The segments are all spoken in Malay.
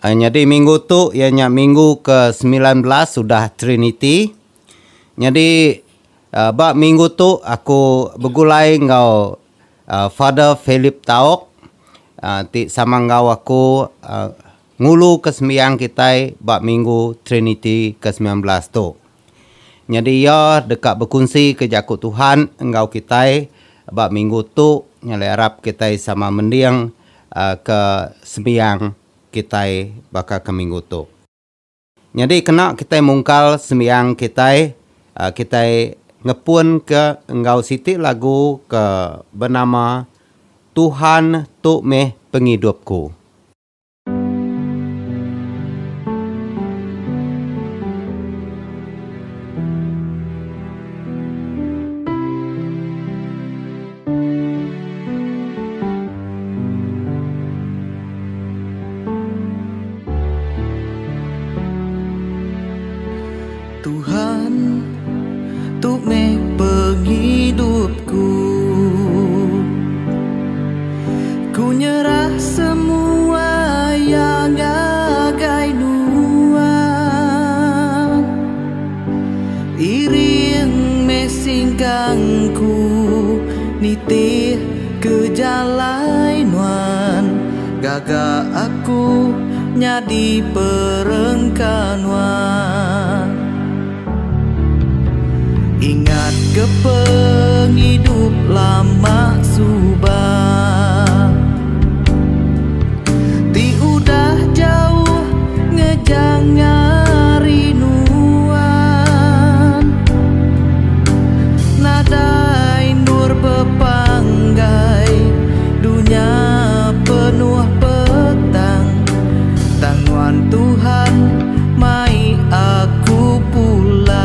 Jadi minggu tu ianya minggu ke-19 sudah Trinity. Jadi bak minggu tu aku begulai ngau Father Philip Taok. Ti sama ngau aku ngulu kesembiang kita bak minggu Trinity ke-19 tu. Jadi ya dekat berkongsi ke jakut Tuhan engkau kita bak minggu tu nyale harap kita sama mendiang ke sembiang kita bakal ke minggu tu. Jadi kena kita mungkal sembiang kita ngepun ke engkau siti lagu ke bernama Tuhan tu meh pengidupku. Tuhan, tu meh penghidupku. Ku nyerah semua yang agai nuan. Iring meh singkangku nitih ke jalan nuan. Gaga aku nyadi perengkanuan. Ingat ke penghidup lama subah. Ti udah jauh ngejang ngarinuan. Nadai nur bepanggai dunia penuh petang. Tanguan Tuhan mai aku pulai.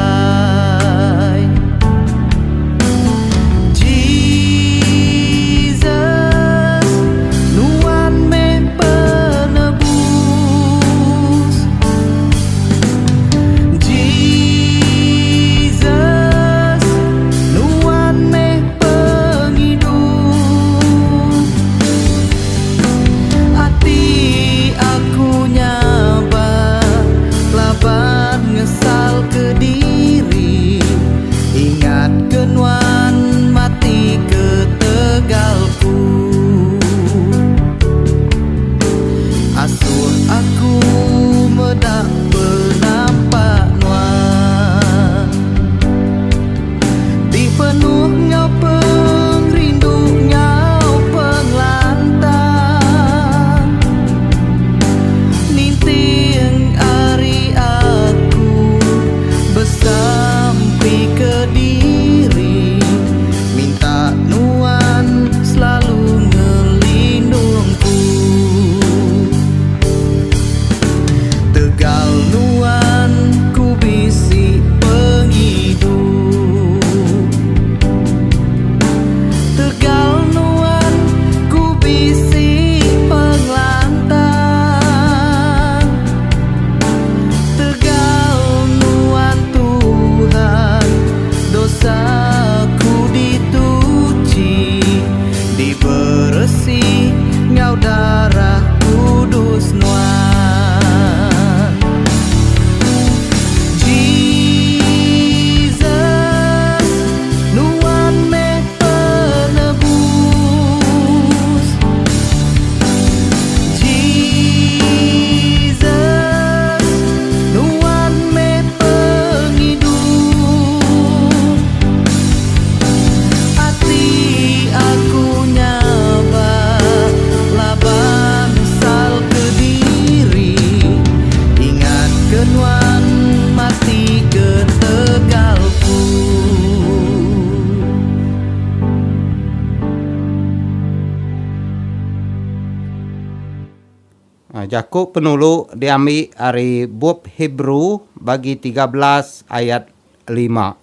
Jakub penulu diambil dari bab Hebrew bagi 13 ayat 5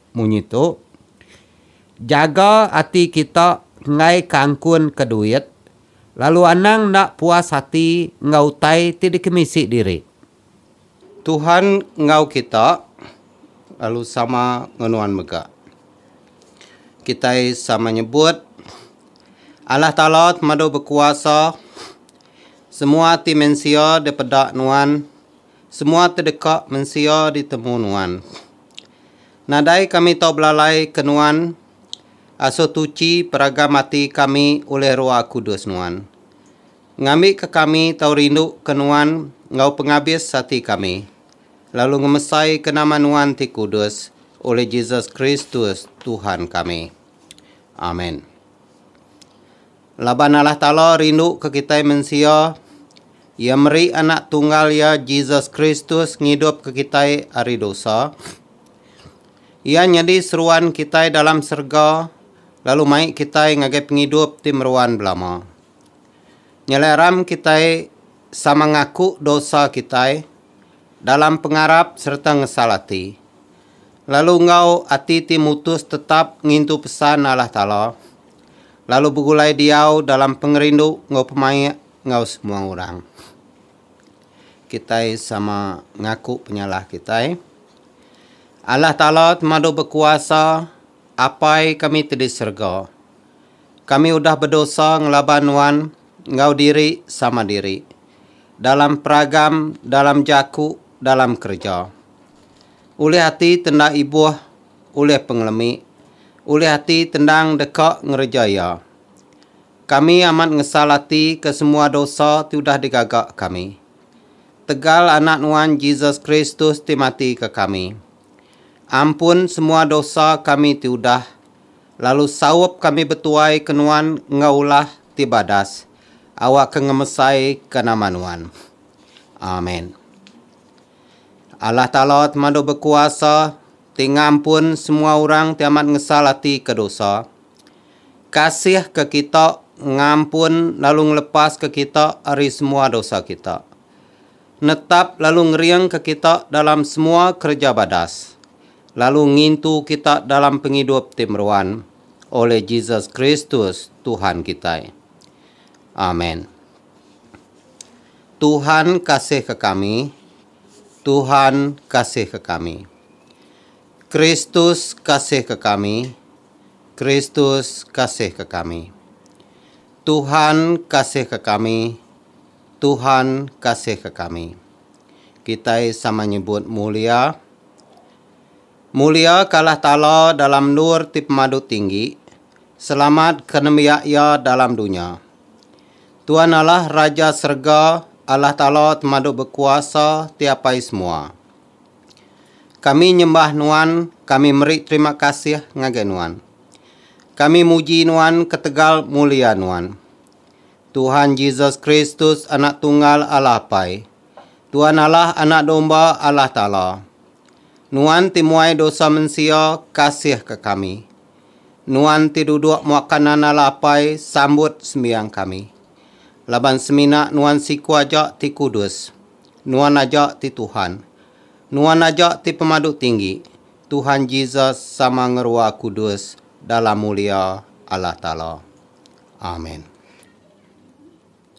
bunyi tu. Jaga hati kita ngai kangkun ke duit, lalu anang nak puas hati ngautai tidak kemisi diri. Tuhan ngau kita, lalu sama ngenuan mega. Kita sama nyebut Allah Ta'ala madu berkuasa Semua ti mensio de pedak nuan, semua terdekak mensio ditemu nuan. Nadai kami tau belalai ke nuan, aso tuci peraga mati kami oleh Roh Kudus nuan. Ngambil ke kami tau rindu ke nuan, ngau penghabis hati kami. Lalu ngemesai ke nama nuan ti kudus, oleh Yesus Kristus Tuhan kami. Amin. Laban Allah Ta'ala rindu ke kita mensio, Ia meri anak tunggal ya Yesus Kristus ngidup ke kita hari dosa. Ia nyadi seruan kita dalam serga, lalu mai kita ngagai pengidup ti meruan belama. Nyeleram kita sama ngaku dosa kita dalam pengarap serta ngesalati. Lalu ngau ati ti mutus tetap ngintu pesan Allah Ta'ala. Lalu begulai diau dalam pengerindu ngau pemai ngau semua orang. Kita sama ngaku penyalah kita. Allah Ta'ala temadu berkuasa, apai kami tadi serga. Kami udah berdosa ngelaban wan, ngau diri sama diri. Dalam peragam, dalam jaku, dalam kerja. Oleh hati tendang ibuh, oleh pengelemi. Oleh hati tendang dekak ngerjaya. Kami amat ngesalati ke semua dosa tu dah digagak kami. Tegal anak nuan Yesus Kristus ti mati ke kami. Ampun semua dosa kami ti udah. Lalu sawap kami betuai ke nuan ngaulah ti badas. Awak ke ngemesai ke nama nuan. Amin. Allah Ta'ala temadu berkuasa, ti ngampun semua orang ti amat ngesalati ke dosa. Kasih ke kita, ngampun lalu ngelepas ke kita dari semua dosa kita. Netap lalu ngeriang ke kita dalam semua kerja badas. Lalu ngintu kita dalam penghidup timruan oleh Yesus Kristus Tuhan kita. Amin. Tuhan kasih ke kami. Tuhan kasih ke kami. Kristus kasih ke kami. Kristus kasih ke kami. Tuhan kasih ke kami. Tuhan kasih ke kami. Kita sama nyebut mulia. Mulia kalah Ta'ala dalam nur ti pemadu tinggi. Selamat kenemiak ia dalam dunia. Tuhan Allah Raja Serga, Allah Ta'ala temadu berkuasa tiapai semua. Kami nyembah nuan, kami meri terima kasih ngagai nuan. Kami muji nuan ketegal mulia nuan. Tuhan Yesus Kristus anak tunggal Allah Pai. Tuhan Allah anak domba Allah Ta'ala. Nuan timuai dosa mensia kasih ke kami. Nuan ti duduk makanan Allah Pai sambut sembiang kami. Laban semina nuan siku ajak ti kudus. Nuan ajak ti Tuhan. Nuan ajak ti pemadu tinggi. Tuhan Yesus sama ngerua kudus dalam mulia Allah Ta'ala. Amin.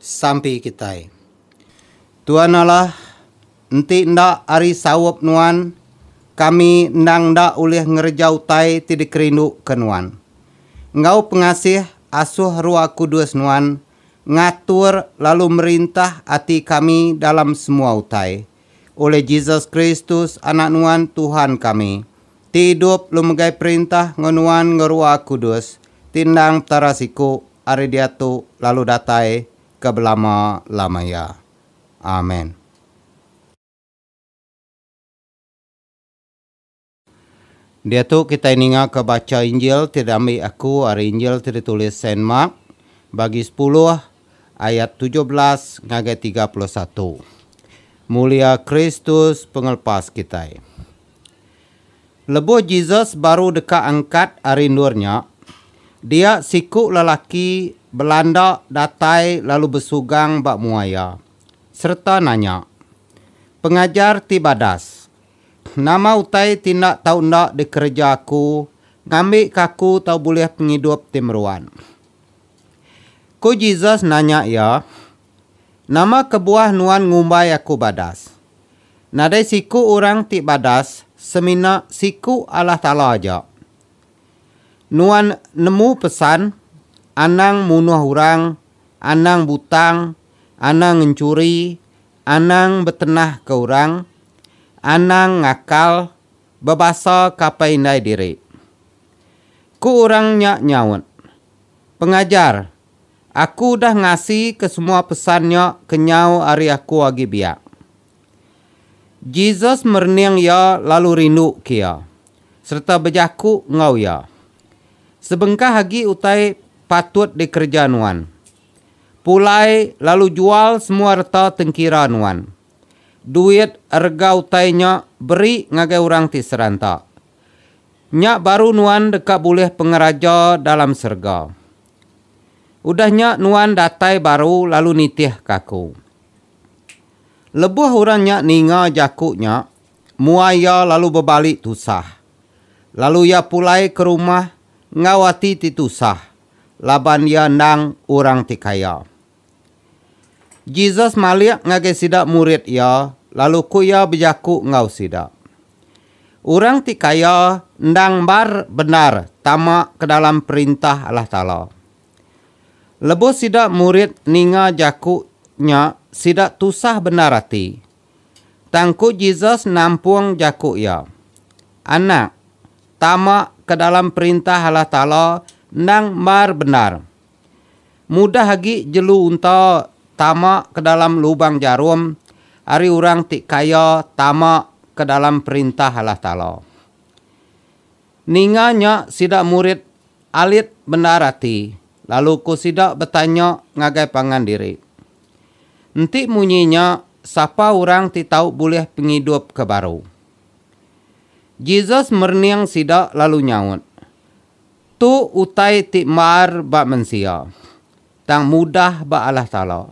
Sampai kita. Tuhan Allah, enti ndak ari sawap nuan, kami ndang ndak oleh ngerjau tai ti dikerindu ke nuan. Engkau pengasih asuh Roh Kudus nuan, ngatur lalu merintah hati kami dalam semua utai. Oleh Yesus Kristus anak nuan Tuhan kami. Tidup lumegai perintah ngonuan ngerua kudus. Tindang tarasiku ari diatu lalu datai ke belama-lamaya. Amin. Dia tu kita ingat ke baca Injil tidak ambil aku hari Injil tidak tulis Saint Mark bagi 10 ayat 17 ngagai 31. Mulia Kristus pengelepas kita. Lebo Jesus baru dekat angkat hari nurnya. Dia siku lelaki Belanda datai lalu bersugang bak muaya. Serta nanya, pengajar tibadas, nama utai tindak tau ndak dikerja aku, ngambil kaku tau boleh penghidup timruan. Ko Jesus nanya ya, nama kebuah nuan ngumbai aku badas. Nadai siku orang ti badas, semina siku Allah Ta'ala aja. Nuan nemu pesan, anang munuh orang, anang butang, anang mencuri, anang betenah ke orang, anang ngakal, babasa kapai indai diri. Ku orang nyaut, pengajar, aku dah ngasih ke semua pesannya kenyau hari aku agi biak. Jesus merniang ya lalu rindu kia, serta bejaku ngau ya. Sebengkah hagi utai patut dikerja nuan. Pulai lalu jual semua harta tengkira nuan. Duit harga utainya beri ngagai orang ti seranta. Nyak baru nuan dekat boleh pengeraja dalam serga. Udahnya nuan datai baru lalu nitih kaku. Lebuh orang nyak ninga jakuknya, muaya lalu berbalik tusah. Lalu ia pulai ke rumah ngawati ti tusah. Laban ia nang orang ti kaya. Jesus maliak ngagai sidak murid ia, lalu kuya bejaku ngau sidak. Orang ti kaya ndang bar benar tamak ke dalam perintah Allah Ta'ala. Lebuh sidak murid ninga jakuknya sidak tusah benar hati. Tangku Jesus nampung jakuk ia. Anak, tamak ke dalam perintah Allah Ta'ala ndang bar benar. Mudah hagi jelu unta tamak ke dalam lubang jarum, hari orang ti kaya tamak ke dalam perintah Allah Ta'ala. Ninganya sidak murid alit benar hati, lalu ku sidak bertanya ngagai pangan diri. Enti munyinya, siapa orang ti tahu boleh penghidup ke baru. Jesus merniang sidak lalu nyaut. Tu utai ti mar bak mensia, tang mudah bak Allah Ta'ala.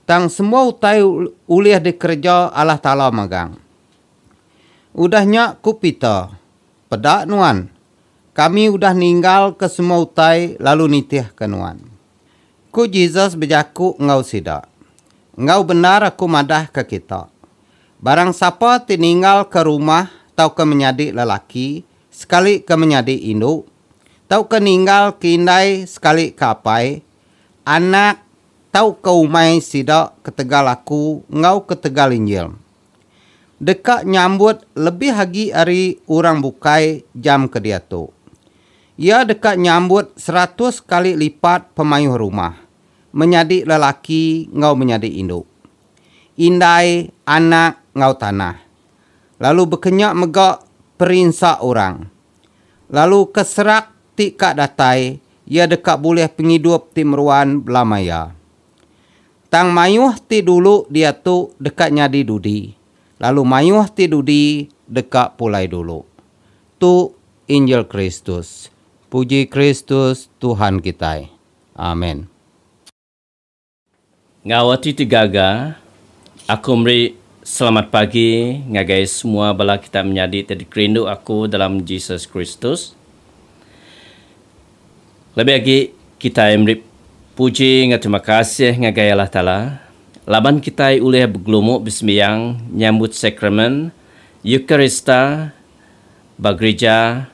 Tang semua utai ulih dikerja Allah Ta'ala magang. Udahnya ku pita, pedak nuan. Kami udah ninggal ke semua utai lalu nitih ke nuan. Ku Jesus bejaku ngau sidak. Ngau benar aku madah ke kita. Barang siapa tininggal ke rumah tau ke menjadi lelaki, sekali ke menjadi induk, tau ke ninggal ke indai sekali ke apai, anak tau ke umai sidak ketegal aku ngau ketegal Injil. Dekat nyambut lebih hagi hari orang bukai jam ke dia tu. Ia dekat nyambut 100 kali lipat pemayuh rumah. Menjadi lelaki ngau menjadi induk. Indai anak ngau tanah. Lalu berkenyak megak perinsa orang. Lalu keserak ti kak datai. Ia dekat boleh penghidup ti meruan belamaya. Tang mayuh ti dulu dia tu dekat nyadi dudi. Lalu mayuh ti dudi dekat pulai dulu. Tu Injil Kristus. Puji Kristus Tuhan kita. Amin. Ngawati tigaga, aku beri selamat pagi ngagai semua bala kita menjadi tadi kerindu aku dalam Jesus Kristus. Lebih lagi kita beri puji ngan terima kasih ngagai Allah Ta'ala. Laban kita uleh bergelumuk bersembayang nyambut sakramen Eukarista bagreja.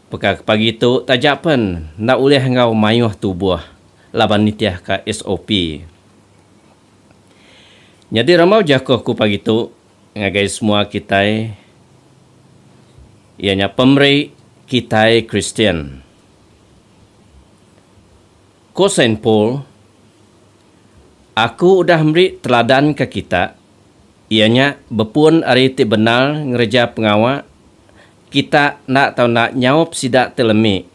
Pagi itu tajapan nak uleh ngau mayuh tubuh laban nitiah ka SOP. Jadi ramau jaku aku pagi itu ngagai semua kita ianya pemberi kita Kristian. Ko Saint Paul, aku udah beri teladan ke kita, ianya bepun hari ti benar ngereja pengawak, kita nak tahu nak nyawap sidak telemi.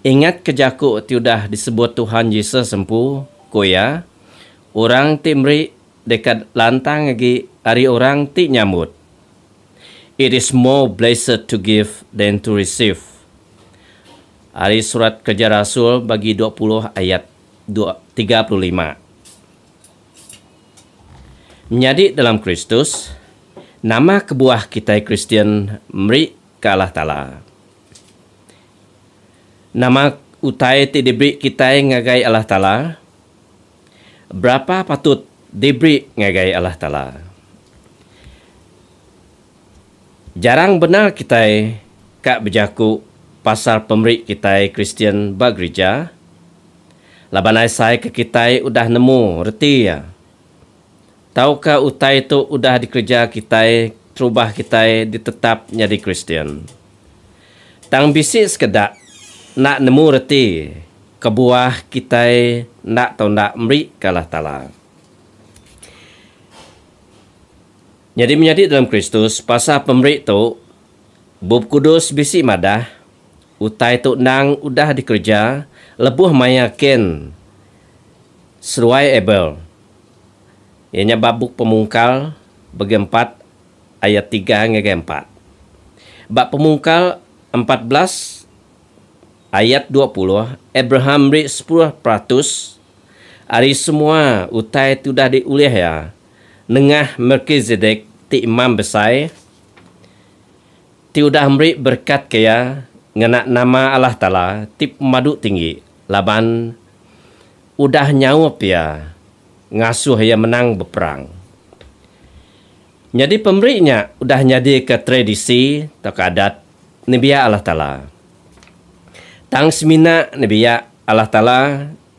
Ingat kejaku ti udah disebut Tuhan Yesus sempu, koya, orang ti beri dekat lantang lagi hari orang ti nyambut. It is more blessed to give than to receive. Hari surat kerja Rasul bagi 20 ayat 35. Menjadi dalam Kristus, nama kebuah kita Kristian memberi ke Allah Ta'ala. Nama utai ti diberi kita ngagai Allah Ta'ala. Berapa patut diberi ngagai Allah Ta'ala? Jarang benar kita kak berjaku pasal pemberi kita Kristian bagreja. Laban saya ke kita udah nemu, reti ya. Tahukah utai itu udah dikerja kita, terubah kita ditetap jadi Kristian. Tang bisik sekedak nak nemu reti, kebuah kita nak atau nak meri ke Allah Ta'ala. Jadi menjadi dalam Kristus, pasal pemberi tu, Bub Kudus bisik madah, utai tu nang udah dikerja, lebuh mayakin, seruai Abel. Ianya babuk pemungkal, bagi 4, ayat 3 hingga 4. Bab pemungkal 14, ayat 20, Abraham beri 10%, hari semua utai tu dah diulih ya, nengah Melkizedek ti imam besar, ti udah memberi berkat kaya ngenak nama Allah Ta'ala ti pemadu tinggi, laban udah nyawap ya ngasuh ya menang berperang. Jadi pemberinya udah nyadi ke tradisi atau ke adat Nabiya Allah Ta'ala. Tang semina Nabiya Allah Ta'ala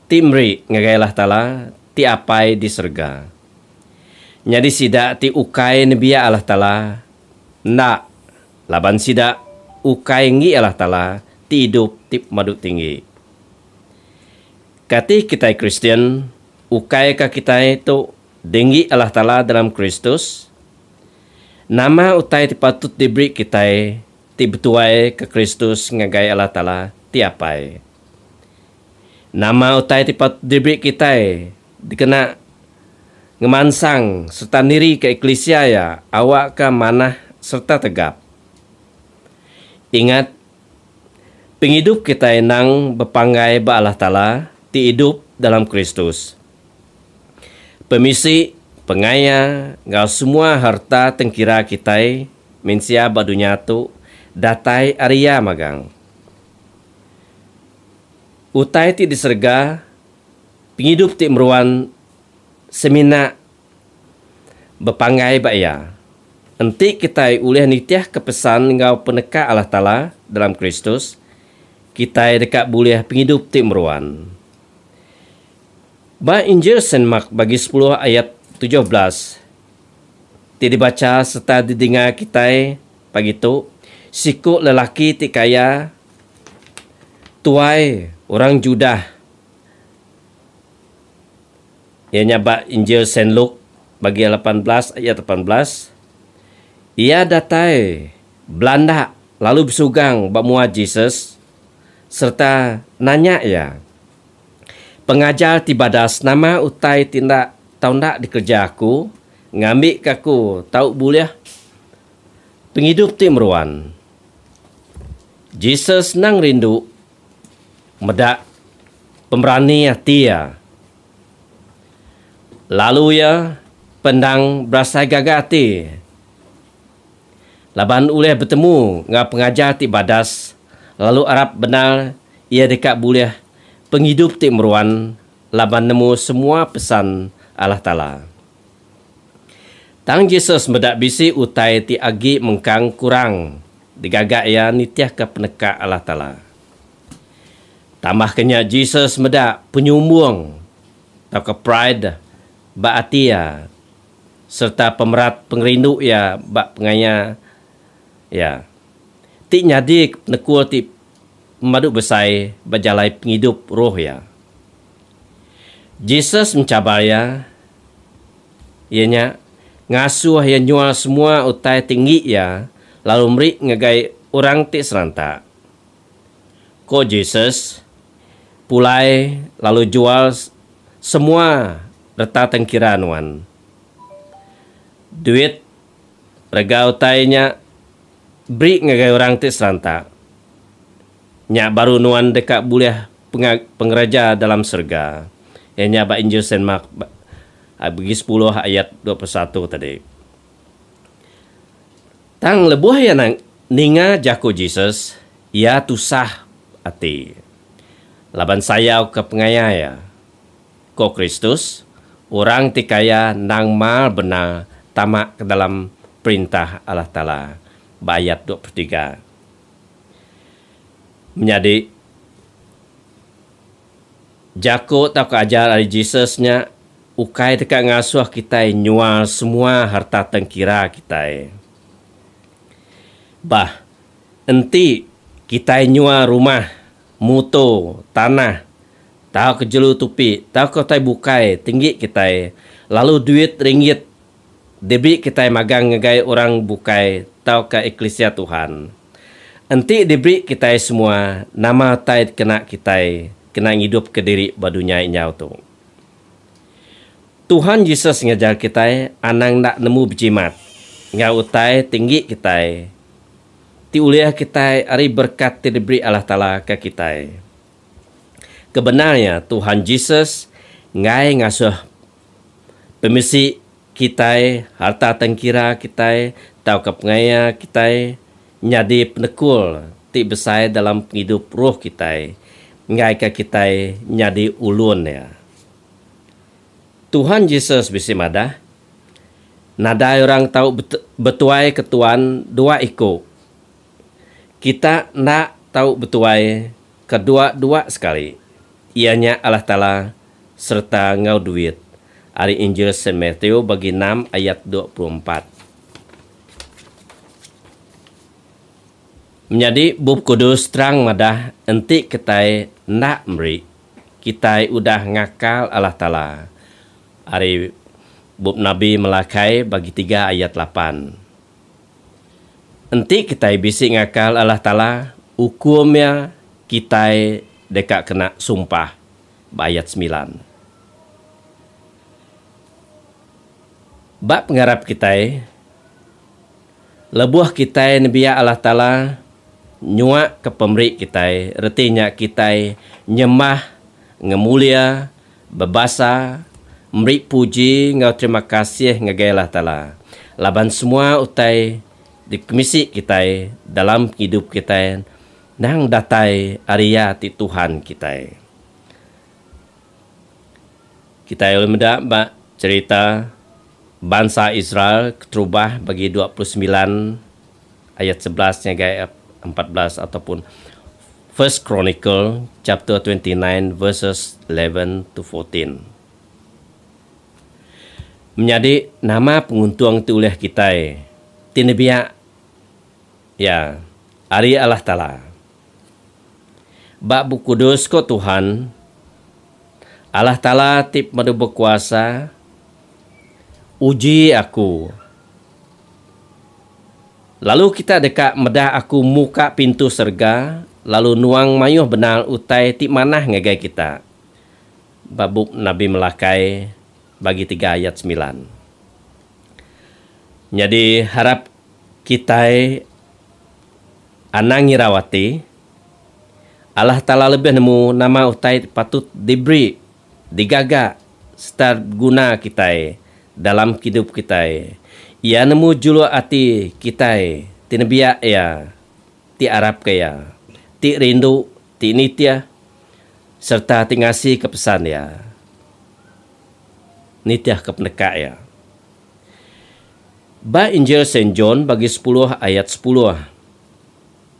ti memberi ngagai Allah Ta'ala ti apai di surga. Jadi sidak ti ukai Nabiya Allah Ta'ala nak laban sidak ukai ngi Allah Ta'ala ti hidup ti madu tinggi. Kati kita Kristian, ukai ka kita itu tinggi Allah Ta'ala dalam Kristus. Nama utai ti patut diberi kita ti betuai ke Kristus ngagai Allah Ta'ala ti apai. Nama utai ti patut diberi kita dikena ngemansang serta niri ke eklesia ya awak ke manah serta tegap. Ingat, penghidup kita nang berpanggai ba Allah Ta'ala ti hidup dalam Kristus. Pemisi, pengaya, ngau semua harta tengkira kita mensia ba dunia tu datai Arya magang. Utai ti diserga, penghidup ti meruan semina berpanggai baya. Enti kita ulih nitiah kepesan ngau peneka Allah Ta'ala dalam Kristus, kita dekat boleh penghidup ti meruan. Ba Injil Saint Mark bagi 10 ayat 17. Ti dibaca serta didengar kita pagi tu, siku lelaki ti kaya tuai orang Judah. Ianya bab Injil Saint Luke bagi 18 ayat 18. Ia datai Belanda lalu bersugang bab muat Jesus serta nanya ya, pengajar tibadas nama utai tindak tahu nak dikerja aku ngambil kaku tahu boleh penghidup ti meruan. Jesus nang rindu medak pemberani hati ya. Lalu ya pendang berasa gagati. Laban uleh bertemu dengan pengajar ti badas. Lalu Arab benar ia dekat boleh penghidup ti meruan. Laban nemu semua pesan Allah Ta'ala. Tang Jesus medak bisi utai ti agi mengkang kurang. Digagak ya nitiah ke peneka Allah Ta'ala. Tambah kenya Jesus medak penyumbung atau ke pride bak atia serta pemerat pengerindu ya bak pengaya ya ti nyadi nekul ti madu besai berjalai penghidup roh ya. Jesus mencabar ya ianya ngasuh ya nyual semua utai tinggi ya lalu meri ngegai orang ti serantak. Ko Jesus pulai lalu jual semua reta tengkira nuan. Duit rega utainya beri ngagai orang ti serantak. Nya baru nuan dekat boleh pengereja dalam surga. Nya ba Injil Saint Mark bagi 10 ayat 21 tadi. Tang lebuh ya nang ninga jako Jesus, ia tusah ati. Laban sayau ke pengaya ko Kristus, orang tikaya nang mal benar tamak ke dalam perintah Allah Ta'ala. Ayat 23. Menjadi Jako tau ke ajar dari Jesusnya, ukai dekat ngasuh kita nyual semua harta tengkira kita. Bah, enti kita nyual rumah, motor, tanah, tahu kejelu tupi, tahu kau bukai, tinggi kita. Lalu duit ringgit, debri kita magang ngegai orang bukai, tahu ke eklesia Tuhan. Enti diberi kita semua, nama tai kena kita, kena hidup ke diri badunya inyau tu. Tuhan Yesus ngajar kita, anang nak nemu berjimat, ngau utai tinggi kita. Ti uliah kita ari berkat ti diberi Allah Ta'ala ke kita. Kebenarnya Tuhan Yesus ngai ngasuh pemisi kita, harta tengkira kita, tahu kepengaya kita, nyadi penekul ti besar dalam hidup roh kita, ngai ke kita nyadi ulun ya. Tuhan Yesus bisi madah, nada orang tahu betuai ketuan dua iko. Kita nak tahu betuai kedua-dua sekali. Ianya Allah Ta'ala serta ngau duit. Ari Injil Saint Matthew bagi 6 ayat 24. Menjadi bub kudus terang madah enti kita nak meri. Kita udah ngakal Allah Ta'ala. Ari bub Nabi Melakai bagi 3 ayat 8. Enti kita bisi ngakal Allah Ta'ala, hukumnya kita dekat kena sumpah. Ayat 9. Bab pengarap kita, lebuh kita nebiya Allah Ta'ala, nyuak ke pemberi kita, retinya kita nyemah, ngemulia, bebasa, memberi puji, ngau terima kasih ngagai Allah Ta'ala. Laban semua utai di komisi kita dalam hidup kita nang datai Arya ti Tuhan kita. Kita boleh mendak cerita bangsa Israel terubah bagi 29 ayat 11 nya 14 ataupun First Chronicle chapter 29 verses 11 to 14. Menjadi nama penguntung tu oleh kita tinebia ya, Ari Allah Ta'ala. Bab kudus ko Tuhan, Allah Ta'ala tip madu berkuasa, uji aku. Lalu kita dekat medah aku muka pintu serga, lalu nuang mayuh benar utai tip manah ngagai kita. Bab Nabi Melakai bagi 3 ayat 9. Jadi harap kita anang ngirawati Allah Ta'ala lebih nemu nama utai patut diberi, digaga, serta guna kita dalam hidup kita. Ia nemu julu hati kita, tinebia ya, ti Arab kaya, ti rindu, ti nitya, serta ti ngasih kepesan ya. Nitya kepeneka ya. Ba Injil Saint John bagi 10 ayat 10.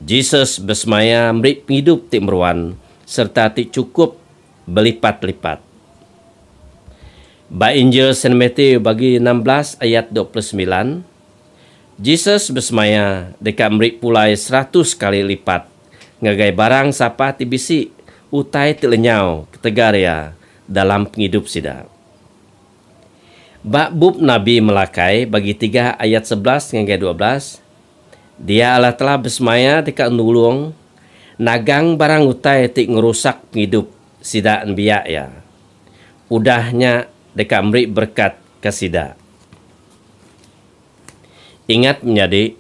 Jesus bersemaya memberi hidup ti meruan serta ti cukup berlipat-lipat. Ba Injil Saint Matthew bagi 16 ayat 29. Jesus bersemaya dekat memberi pulai 100 kali lipat. Ngagai barang sapa ti bisi utai ti lenyau ketegar ya dalam penghidup sida. Ba bub Nabi Melakai bagi 3 ayat 11 ngagai 12. Dia Allah telah bersemaya dekat nulung nagang barang utai tik ngerusak hidup sida anbiya ya. Udahnya dekat memberi berkat ke sida. Ingat menjadi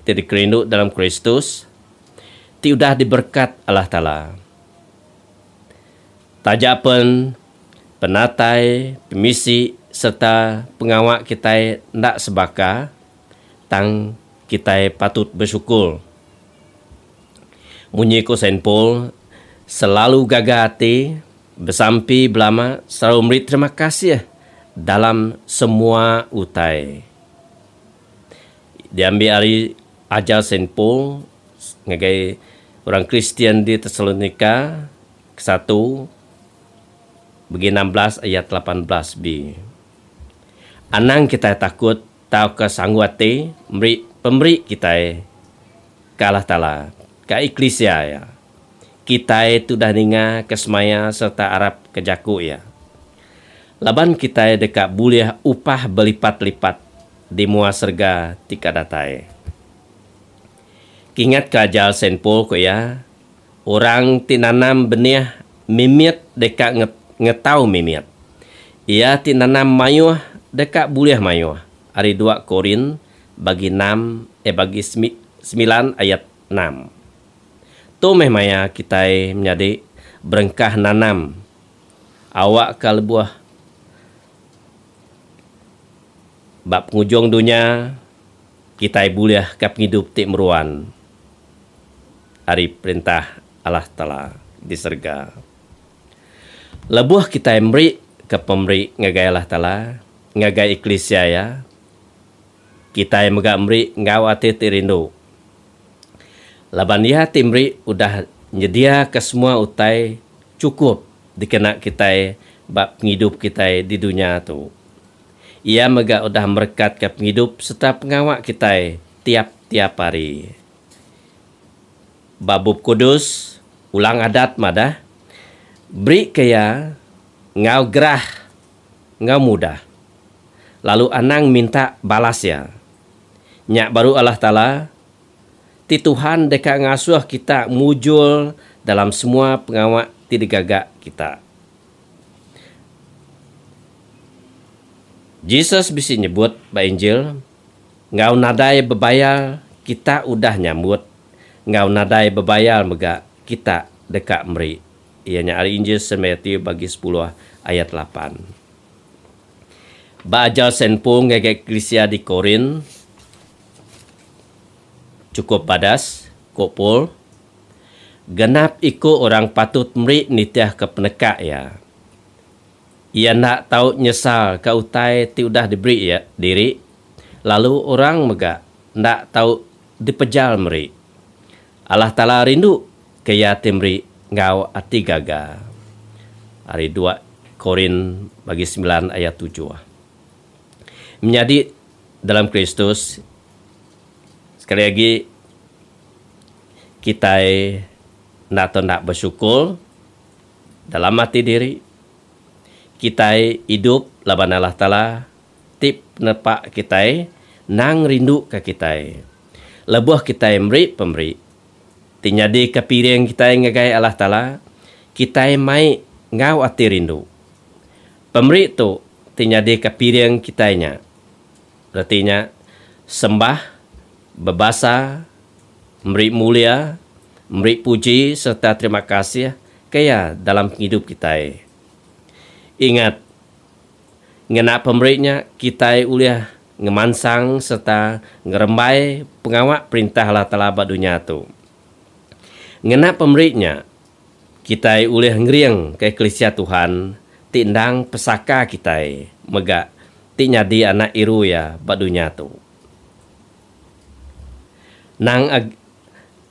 tidak kerindu dalam Kristus, ti udah diberkat Allah Ta'ala. Tajapen, penatai, pemisi serta pengawak kita ndak sebaka tang kita patut bersyukur. Munyi ko Saint Paul selalu gagah hati, bersampi belama, selalu memberi terima kasih dalam semua utai. Diambil hari ajar Saint Paul ngagai orang Kristian di Tesalonika 1 bagi 16 ayat 18b. Anang kita takut tau kesangguate pemberi kita ke Allah Ta'ala, ke Eklesia ya. Kita itu dah ninga kesemaya serta Arab kejaku ya. Laban kita dekat boleh upah berlipat-lipat di mua serga tika datai. Kingat kajal senpol ko ya, orang tinanam benih mimit dekat ngetau mimit. Ia tinanam mayuh dekat boleh mayuh. Ari 2 Korin bagi 9 ayat 6. Tomeh maya kita menjadi berengkah nanam. Awak kalbuah bab pengujung dunia kita boleh kap hidup tik meruan. Ari perintah Allah Ta'ala di serga. Lebuh kita memberi ke pemberi ngagai Allah Ta'ala, ngagai Eklesia ya. Kita yang megak memberi ngau hati tirindu. Laban dia timberi udah nyedia ke semua utai cukup dikena kita bab penghidup kita di dunia tu. Ia megak udah merekat ke penghidup serta pengawak kita tiap-tiap hari. Babub kudus ulang adat madah beri kaya ngau gerah ngau mudah. Lalu anang minta balas ya. Nyak baru Allah Ta'ala ti Tuhan dekat ngasuh kita mujul dalam semua pengawak ti digagak kita. Jesus bisa nyebut ba Injil, ngau nadai bebayal kita udah nyambut, ngau nadai bebayal mega kita dekat meri. Ianya ari Injil Matius bagi 10 ayat 8. Ba ajal senpung ngegek Eklesia di Korin cukup padas, kopol. Genap iko orang patut meri nitiah ke penekak ya. Ia nak tahu nyesal ke utai ti udah diberi ya diri. Lalu orang mega nak tahu dipejal meri. Allah Ta'ala rindu kaya timri ngau ati gaga. Hari 2 Korin bagi 9 ayat 7. Menjadi dalam Kristus sekali lagi kita nak bersyukur dalam hati diri. Kita hidup laban Allah Ta'ala tip nepak kita nang rindu ke kita. Lebuh kita pemberi. Tinyadi kepiring kita ngagai Allah Ta'ala, kita mai ngau hati rindu. Pemberi tu tinyadi kepiring kitanya. Artinya sembah, berbasa, memberi mulia, memberi puji serta terima kasih kaya dalam hidup kita. Ingat, ngena pemberinya kita uliah ngemansang serta ngerembai pengawak perintah Allah Ta'ala bak dunia tu. Ngena pemberinya kita uliah ngeriang ke Eklesia Tuhan tindang pesaka kita mega ti nyadi anak iru ya bak dunia tu. Nang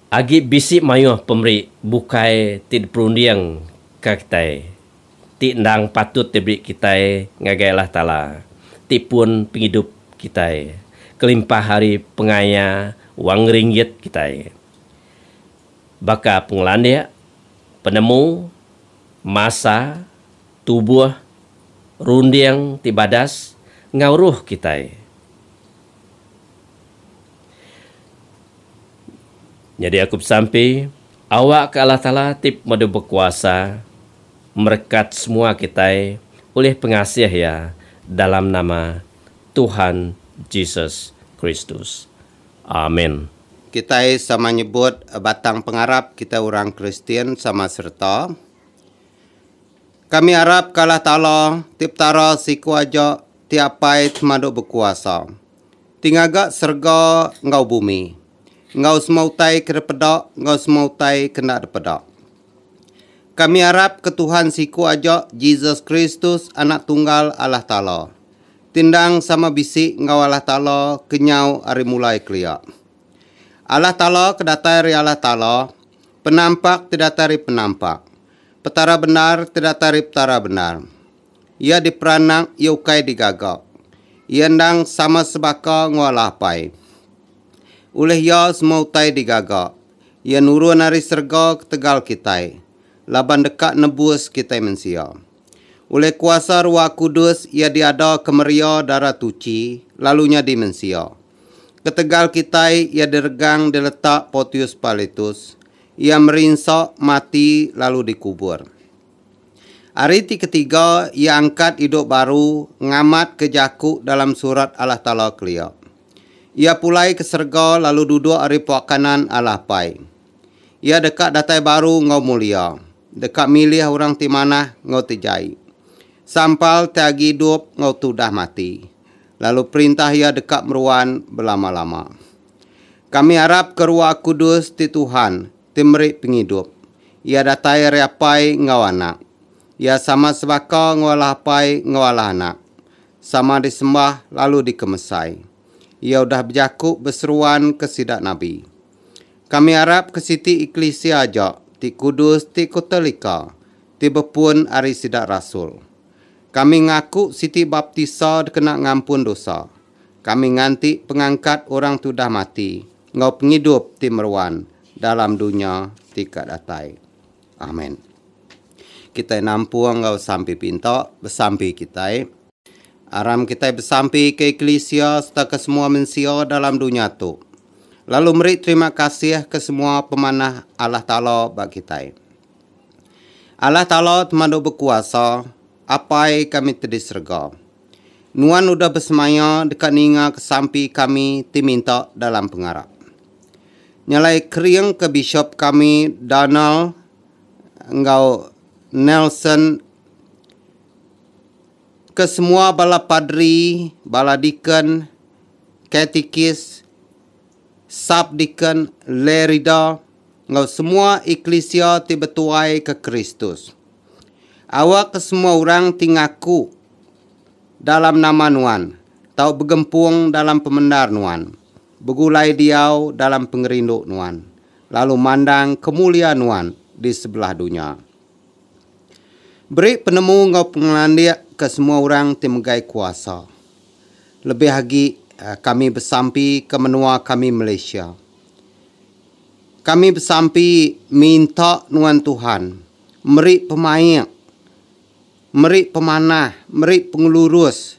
agi bisi mayuh pemberi bukai ti perundiang ke kita. Ti ndang patut diberi kita ngagai Allah Ta'ala. Ti pun penghidup kita. Kelimpah hari pengaya wang ringgit kita. Baka pengelandia, penemu, masa, tubuh, rundiang tibadas, ngauruh kita. Jadi aku sampai awak ke Allah Ta'ala tip madu berkuasa merekat semua kita oleh pengasih ya dalam nama Tuhan Yesus Kristus. Amin. Kita sama nyebut batang pengarap kita orang Kristian sama serta. Kami harap Allah Ta'ala tiptara siku aja tiapai temadu berkuasa. Tingagak serga ngau bumi. Ngau semautai ke depedak, ngau semautai kena depedak. Kami harap ke Tuhan siku aja Yesus Kristus anak tunggal Allah Ta'ala. Tindang sama bisik ngau Allah Ta'ala kenyau hari mulai keliak. Allah Ta'ala kedatai Allah Ta'ala, penampak kedatai penampak. Petara benar tidak tarip petara benar. Ia diperanang iukai digagak. Ia ndang sama sebaka ngolah pai. Oleh ia semua utai digagak. Ia nurun dari serga ke tegal kitai. Laban dekat nebus kitai mensia. Oleh kuasa Ruah Kudus ia diada kemeria darah tuci. Lalunya dimensia. Ketegal kitai ia diregang diletak Pontius Pilatus. Ia merinsak mati lalu dikubur. Hari ketiga, ia angkat hidup baru, ngamat kejaku dalam surat Allah Ta'ala kelia. Ia pulai ke serga lalu duduk hari puak kanan Allah Pai. Ia dekat datai baru ngau mulia. Dekat milih orang ti manah ngau tijai. Sampal tiagi hidup ngau tudah mati. Lalu perintah ia dekat meruan berlama-lama. Kami harap ke Ruah Kudus ti Tuhan, ti meri penghidup. Ia datai reapai ngau anak. Ia sama sebaka ngolah pai ngolah anak. Sama disembah lalu dikemesai. Ia udah berjakuk berseruan ke sidak Nabi. Kami harap ke siti Eklesia aja. Ti Kudus, ti Katolik, ti bepun ari sidak Rasul. Kami ngaku siti baptisa kena ngampun dosa. Kami nganti pengangkat orang tudah mati. Ngau penghidup ti meruan dalam dunia tika datai. Amin. Kita nampuang ngau sampai pinta bersampai kita. Aram kita bersampai ke Eklesia serta ke semua mensia dalam dunia tu. Lalu meri terima kasih ke semua pemanah Allah Ta'ala bagi kita. Allah Ta'ala temadu berkuasa, apai kami terdiserga. Nuan udah bersemaya dekat ninga ke sampai kami diminta dalam pengarap. Nyalai kering ke bishop kami Donald engau Nelson, ke semua bala padri, bala deacon, katekis, subdeacon, lerida, ngau semua eklesia ti betuai ke Kristus. Awak ke semua orang ti ngaku dalam nama Nuan, tau bergempung dalam pemendar Nuan, begulai diau dalam pengerinduk Nuan, lalu mandang kemuliaan Nuan di sebelah dunia. Beri penemu ngau pengelandia ke semua orang timegai kuasa. Lebih lagi kami bersampi ke menua kami Malaysia. Kami bersampi minta Nuan Tuhan. Meri pemain. Meri pemanah. Meri pengelurus.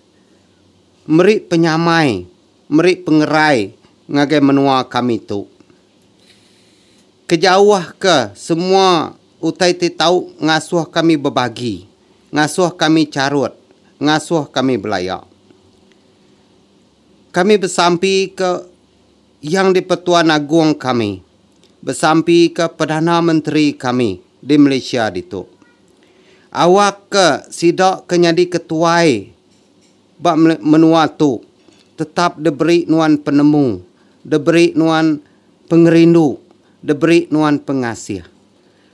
Meri penyamai. Meri pengerai. Ngagai menua kami tu. Kejauh ke semua utai ti tahu ngasuh kami berbagi, ngasuh kami carut, ngasuh kami belayak. Kami bersampi ke Yang di-Pertuan Agung kami, bersampi ke Perdana Menteri kami di Malaysia itu. Awak ke sidak kenyadi ketuai bak menua tu, tetap diberi Nuan penemu, diberi Nuan pengerindu, diberi Nuan pengasih.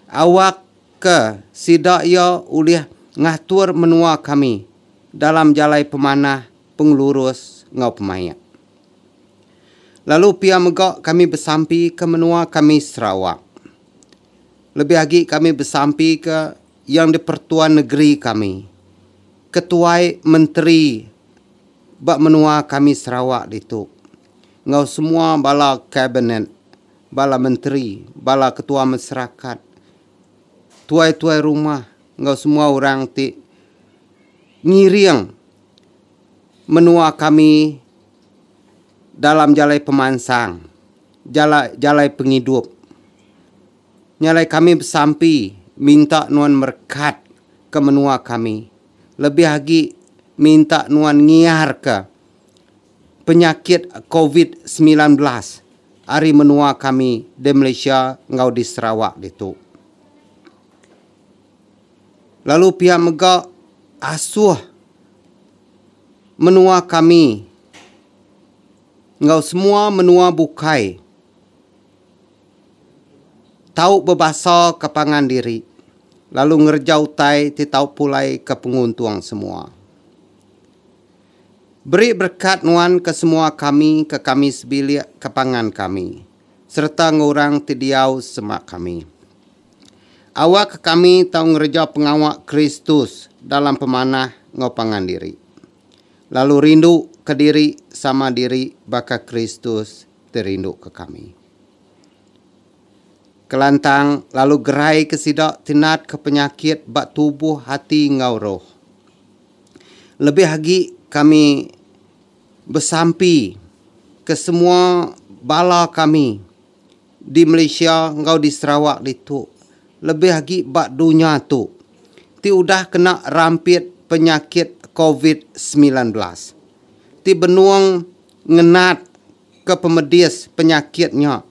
Awak ke sidak ia ulih ngatur menua kami dalam jalai pemanah, pengelurus, ngau pemayat. Lalu pia megak kami bersampi ke menua kami Sarawak. Lebih lagi kami bersampi ke Yang di-Pertuan Negeri kami. Ketuai Menteri bak menua kami Sarawak itu. Ngau semua bala kabinet, bala menteri, bala ketua masyarakat, tuai-tuai rumah, ngau semua orang ti ngiring menua kami dalam jalai pemansang, jalai penghidup. Nyalai kami bersampi minta Nuan merkat ke menua kami. Lebih lagi minta Nuan ngiar ke penyakit COVID-19 hari menua kami di Malaysia ngau di Sarawak itu. Lalu pihak megak asuh menua kami. Ngau semua menua bukai. Tahu berbahasa kepangan diri. Lalu ngerjau tai ti tahu pulai ke penguntuang semua. Beri berkat Nuan ke semua kami, ke kami sebilik kepangan kami. Serta ngurang ti diau semak kami. Awak kami tahu ngereja pengawak Kristus dalam pemanah ngopangan diri. Lalu rindu ke diri sama diri baka Kristus terindu ke kami. Kelantang lalu gerai kesidak tinat ke penyakit bak tubuh hati ngau roh. Lebih lagi kami bersampi ke semua bala kami di Malaysia ngau di Sarawak itu. Lebih lagi bak dunia tu. Ti udah kena rampit penyakit COVID-19. Ti benuang ngenat ke pemedis penyakitnya.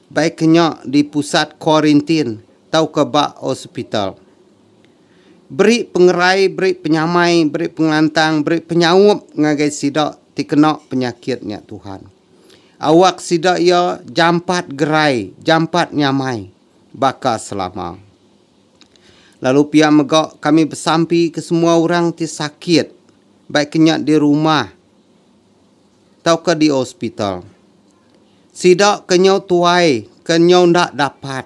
Baiknya di pusat kuarantin tau ke bak hospital. Beri pengerai, beri penyamai, beri pengelantang, beri penyawap ngagai sidak ti kena penyakitnya Tuhan. Awak sidak ya jampat gerai, jampat nyamai. Baka selama. Lalu pihak megak kami bersampi ke semua orang ti sakit. Baiknya di rumah. Tau ke di hospital. Sidak kenyau tuai, kenyau ndak dapat.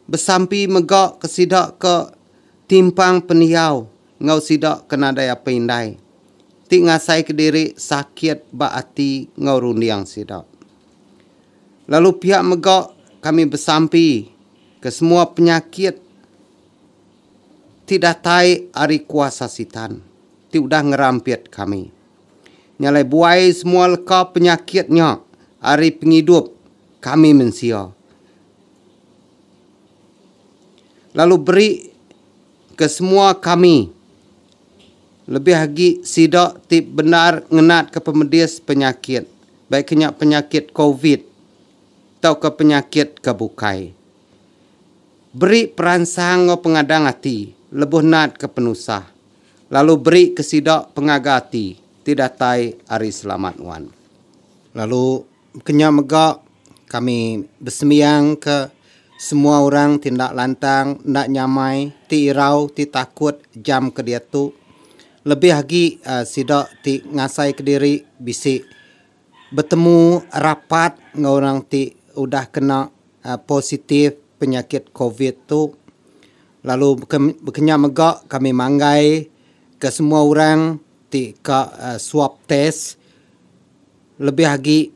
Bersampi megak ke sidak ke timpang peniau. Ngau sidak kena daya pindai. Ti ngasai ke diri sakit bak hati ngau rundiang sidak. Lalu pihak megak kami bersampi ke semua penyakit tidak tai ari kuasa sitan. Ti udah ngerampit kami. Nyalai buai semua leka penyakitnya. Ari penghidup kami mensia. Lalu beri ke semua kami. Lebih lagi sidak ti benar ngenat ke pemedis penyakit. Baiknya penyakit COVID. Atau ke penyakit kebukai. Beri peransang pengadang hati, lebuh nat ke penusah. Lalu beri kesidak pengaga hati, tidak tai hari selamat wan. Lalu kenya megak kami bersembiang ke semua orang tindak lantang, ndak nyamai, ti irau, ti takut jam ke dia tu. Lebih lagi sidak ti ngasai ke diri bisi bertemu rapat ngorang ti udah kena positif penyakit COVID tu. Lalu berkenya megak kami manggai ke semua orang ti ke swab test. Lebih lagi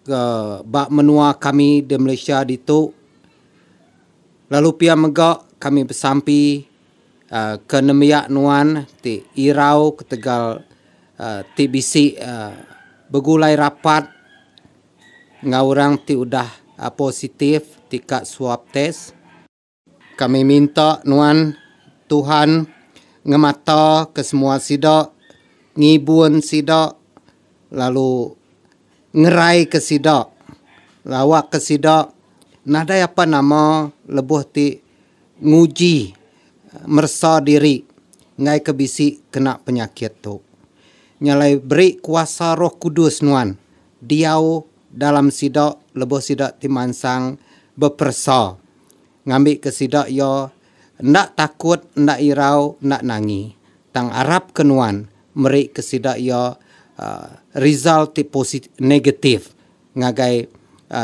ke bak menua kami di Malaysia ditu. Lalu pia megak kami bersampi ke nemiak nuan ti irau ke Tegal ti bisi bergulai rapat ngau orang ti udah positif tika swab test. Kami minta nuan Tuhan ngemata ke semua sidak, ngibun sidak, lalu ngerai ke sidak, lawak ke sidak. Nada apa nama lebuh ti nguji mersa diri ngai kebisi kena penyakit tu. Nyalai beri kuasa Roh Kudus nuan diau dalam sidak lebuh sidak timansang berpersa. Ngambil ke sidak yo ndak takut, ndak irau, ndak nangi. Tang arab kenuan meri ke sidak yo result ti positif negatif ngagai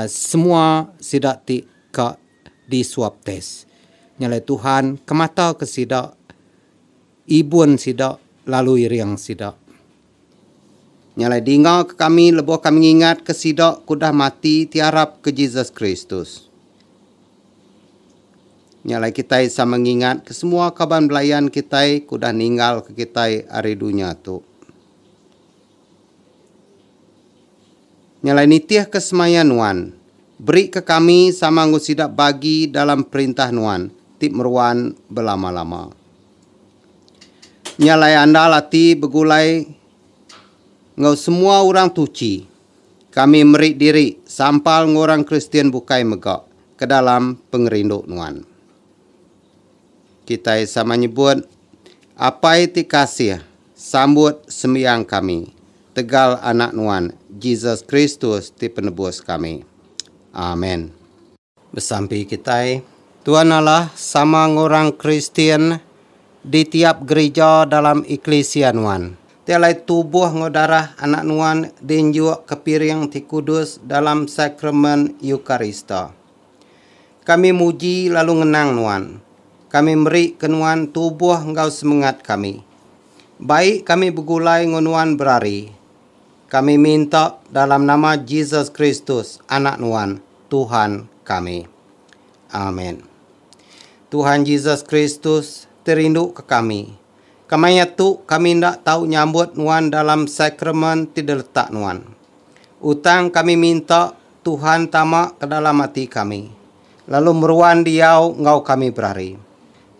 semua sidak ti ke di swab test. Nyalai Tuhan kemata ke sidak ibun sidak lalu iriang sidak. Nyalai dinga ke kami lebuh kami ingat ke sidak kudah mati tiarap ke Jesus Kristus. Nyalai kita isa mengingat ke semua kaban belayan kita kudah ninggal ke kita hari dunia tu. Nyalai nitiah kesemaya nuan. Beri ke kami sama ngusidak bagi dalam perintah nuan. Tip meruan berlama-lama. Nyalai anda lati begulai ngau semua orang tuci. Kami merik diri sampal ngorang Kristian bukai megak ke dalam pengerindu nuan. Kita sama nyebut apa itu kasih sambut sembiang kami. Tegal anak nuan Jesus Kristus ti penebus kami. Amin. Bersampi kita Tuhan Allah sama ngorang Kristian di tiap gereja dalam eklesia nuan. Tialai tubuh ngodarah anak nuan dinjuk kepiring ti kudus dalam sakramen Eukarista. Kami muji lalu ngenang Nuan. Kami beri ke Nuan tubuh Engkau semangat kami. Baik kami bergulai ngonuan berari. Kami minta dalam nama Yesus Kristus, anak Nuan, Tuhan kami. Amin. Tuhan Yesus Kristus, terindu ke kami. Kamanya tu kami tidak tahu nyambut Nuan dalam sakramen tidak letak Nuan. Utang kami minta Tuhan tamak ke dalam hati kami. Lalu meruan diau Engkau kami berari.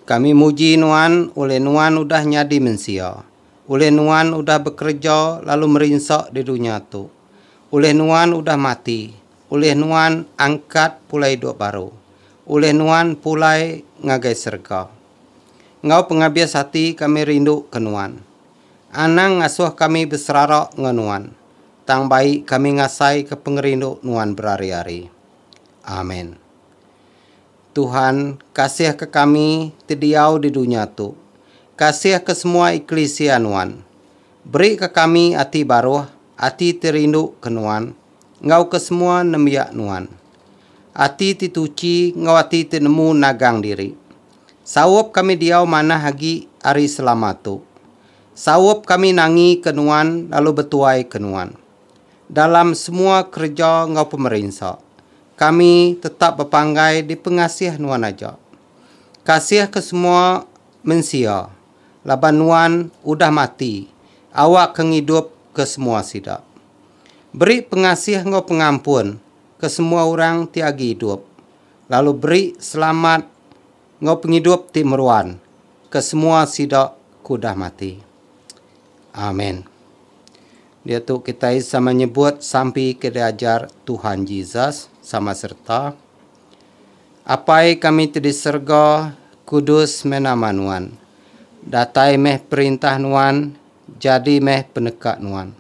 Kami muji Nuan, oleh Nuan udah nyadi mensia. Oleh Nuan udah bekerja lalu merinsak di dunia tu. Oleh Nuan udah mati. Oleh Nuan angkat pulai hidup baru. Oleh Nuan pulai ngagai serga. Engkau pengabdias hati kami rindu ke Nuan. Anang ngasuh kami berserarak nge Nuan. Tang baik kami ngasai ke pengerindu Nuan berari-hari. Amin. Tuhan, kasih ke kami tidiau di dunia tu. Kasih ke semua eklesia Nuan. Beri ke kami hati baru, hati terindu ke Nuan. Engkau ke semua nemiak Nuan. Hati tituci, engkau hati tinemu nagang diri. Sawap kami diau mana hagi hari selamat tu. Sawap kami nangi ke Nuan, lalu betuai ke Nuan. Dalam semua kerja engkau pemerintah. Kami tetap berpanggai di pengasih Nuan aja. Kasih ke semua mensia. Laban Nuan udah mati. Awak kengidup ke semua sidak. Beri pengasih engkau pengampun ke semua orang tiagi hidup. Lalu beri selamat engkau penghidup ti meruan ke semua sidak kudah mati. Amin. Dia tu kita sama menyebut sampai ke diajar Tuhan Yesus sama serta. Apai kami tadi serga kudus menama Nuan. Datai meh perintah Nuan, jadi meh penekak Nuan.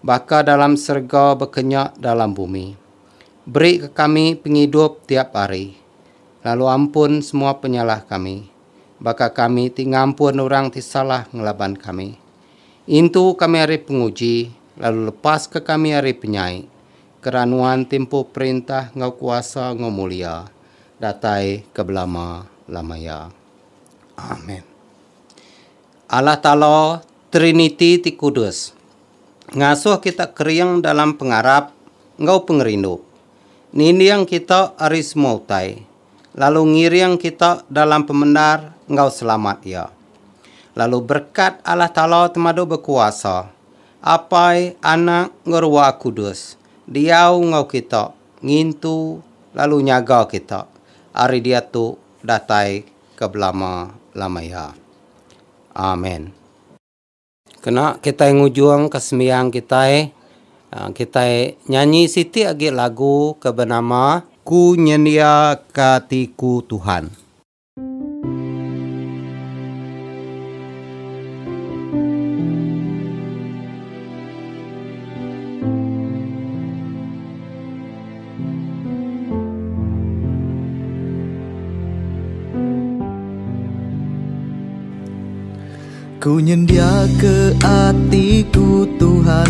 Baka dalam serga berkenyak dalam bumi. Beri ke kami penghidup tiap hari. Lalu ampun semua penyalah kami. Baka kami tingampun orang tisalah ngelaban kami. Intu kami hari penguji, lalu lepas ke kami hari penyai. Keranuan tempo perintah Engkau kuasa Engkau mulia. Datai ke belama lamaya. Amin. Allah Ta'ala Trinity ti Kudus. Ngasuh kita keriang dalam pengarap Engkau pengerindu. Nini yang kita aris mautai. Lalu ngiriang kita dalam pembenar Engkau selamat ya. Lalu berkat Allah Ta'ala temadu berkuasa. Apai anak ngerwa kudus. Diau Engkau kita. Ngintu lalu nyaga kita. Hari dia tu datai ke belama lamaya. Amin. Kena kita ngujuang kesemiang kita nyanyi siti agi lagu ke bernama Ku Nyendia Katiku Tuhan. Ku nyendia ke hatiku Tuhan,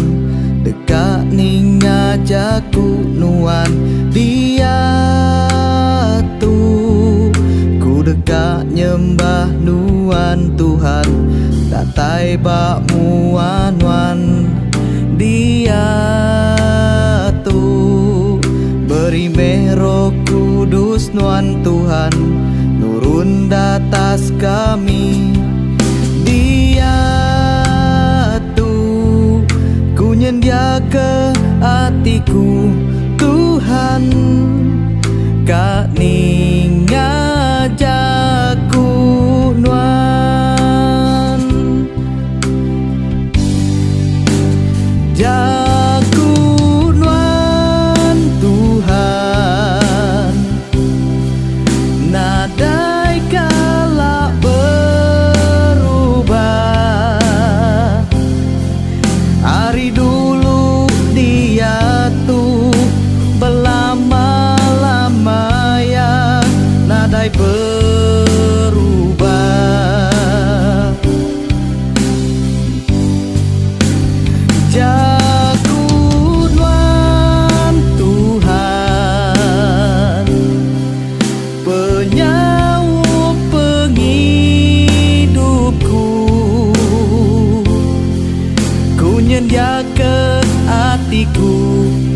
dekat ning ngajaku Nuan. Dia tu ku dekat nyembah Nuan Tuhan, datai bak muan-wan. Dia tu beri meh Roh Kudus Nuan Tuhan, nurun datas kami. Nyendia ke hatiku Tuhan, Kak ning ngajaku Nuan. Jaku Nuan Tuhan, nadai kala berubah. Hari dulu dia tu belama-lama ya, nadai berubah. Jaku Nuan Tuhan, hatiku